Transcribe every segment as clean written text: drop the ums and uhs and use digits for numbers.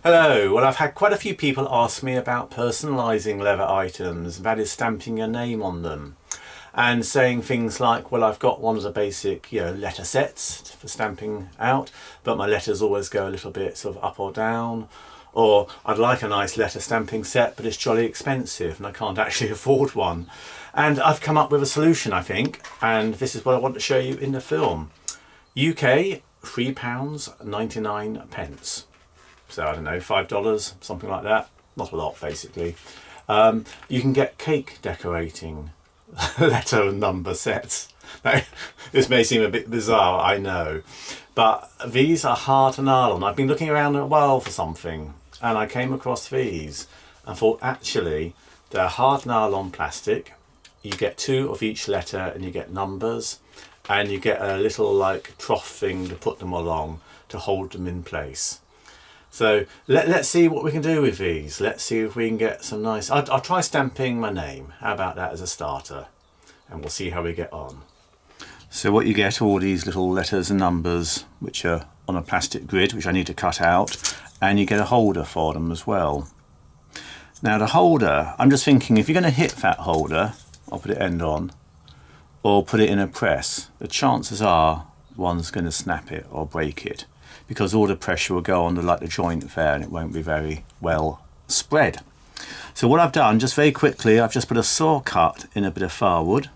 Hello, well I've had quite a few people ask me about personalising leather items, that is stamping your name on them, and saying things like, well I've got one of the basic letter sets for stamping out, but my letters always go a little bit sort of up or down, or I'd like a nice letter stamping set but it's jolly expensive and I can't actually afford one. And I've come up with a solution, I think, and this is what I want to show you in the film. UK £3.99. So I don't know, $5, something like that. Not a lot, basically. You can get cake decorating letter and number sets. Now, this may seem a bit bizarre, I know, but these are hard nylon. I've been looking around a while for something, and I came across these and thought, actually, they're hard nylon plastic. You get 2 of each letter, and you get numbers, and you get a little like trough thing to put them along to hold them in place. So let's see what we can do with these. Let's see if we can get some nice... I'll try stamping my name. How about that as a starter? And we'll see how we get on. So what you get are all these little letters and numbers which are on a plastic grid, which I need to cut out, and you get a holder for them as well. Now the holder, I'm just thinking, if you're going to hit that holder, I'll put it end on, or put it in a press, the chances are one's going to snap it or break it, because all the pressure will go on the joint there and it won't be very well spread. So what I've done, just very quickly, I've just put a saw cut in a bit of firewood,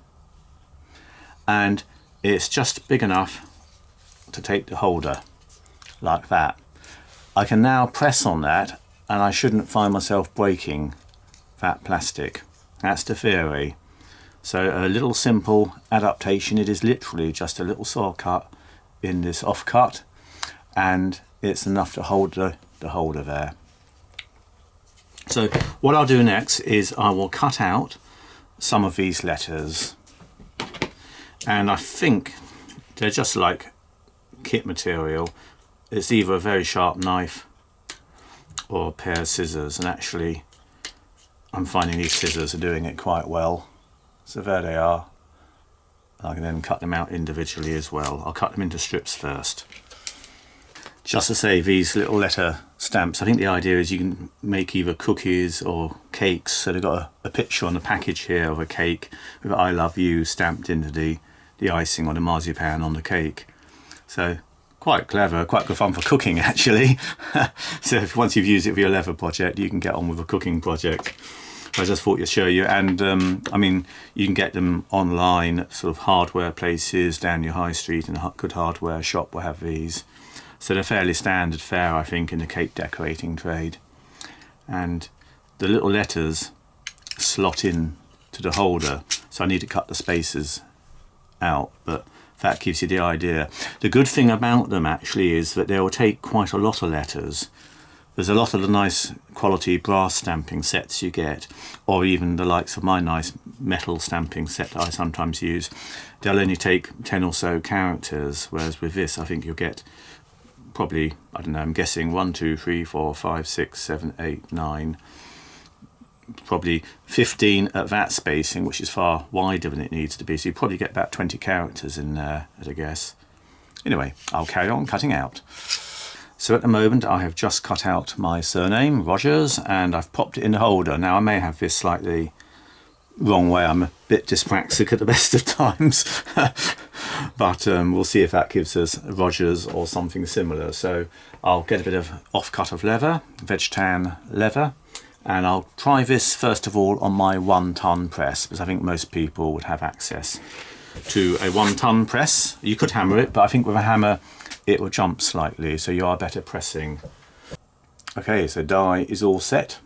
and it's just big enough to take the holder, like that. I can now press on that and I shouldn't find myself breaking that plastic. That's the theory. So a little simple adaptation. It is literally just a little saw cut in this offcut, and it's enough to hold the holder there. So what I'll do next is I will cut out some of these letters, and I think they're just like kit material. It's either a very sharp knife or a pair of scissors, and actually I'm finding these scissors are doing it quite well. So there they are. I can then cut them out individually as well. I'll cut them into strips first. Just to say, these little letter stamps, I think the idea is you can make either cookies or cakes. So they've got a picture on the package here of a cake with I love you stamped into the icing or the marzipan on the cake. So quite clever, quite good fun for cooking actually. So once you've used it for your leather project, you can get on with a cooking project. I just thought to show you, and I mean, you can get them online at sort of hardware places down your high street, and a good hardware shop will have these. So they're fairly standard fare, I think, in the cake decorating trade. And the little letters slot in to the holder, so I need to cut the spaces out, but that gives you the idea. The good thing about them actually is that they will take quite a lot of letters. There's a lot of the nice quality brass stamping sets you get, or even the likes of my nice metal stamping set that I sometimes use. They'll only take 10 or so characters, whereas with this I think you'll get probably, I don't know, I'm guessing 1, 2, 3, 4, 5, 6, 7, 8, 9, probably 15 at that spacing, which is far wider than it needs to be. So you probably get about 20 characters in there, at a guess. Anyway, I'll carry on cutting out. So at the moment I have just cut out my surname, Rogers, and I've popped it in the holder. Now I may have this slightly wrong way, I'm a bit dyspraxic at the best of times, but we'll see if that gives us Rogers or something similar. So I'll get a bit of offcut of leather, veg tan leather, and I'll try this first of all on my 1-ton press, because I think most people would have access to a 1-ton press. You could hammer it, but I think with a hammer it will jump slightly, so you are better pressing. Okay, so dye is all set.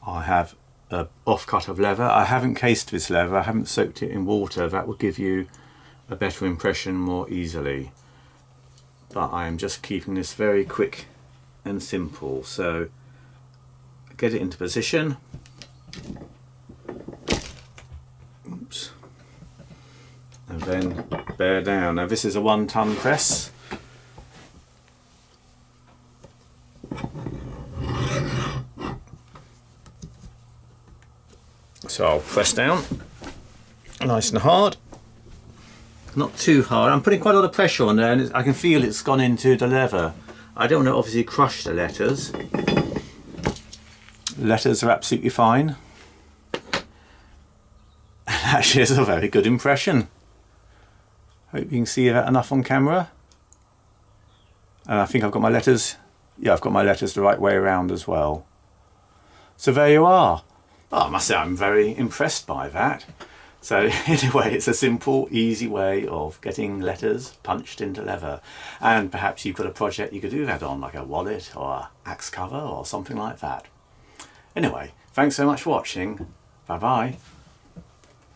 I have a offcut of leather. I haven't cased this leather, I haven't soaked it in water. That will give you a better impression more easily. But I am just keeping this very quick and simple. So get it into position. Oops. And then bear down. Now this is a 1-ton press. So I'll press down nice and hard, not too hard. I'm putting quite a lot of pressure on there, and I can feel it's gone into the leather. I don't want to obviously crush the letters. Letters are absolutely fine. And actually it's a very good impression. Hope you can see that enough on camera. And I think I've got my letters, yeah, I've got my letters the right way around as well. So there you are. Oh, I must say I'm very impressed by that. So anyway, it's a simple, easy way of getting letters punched into leather. And perhaps you've got a project you could do that on, like a wallet or an axe cover or something like that. Anyway, thanks so much for watching. Bye bye.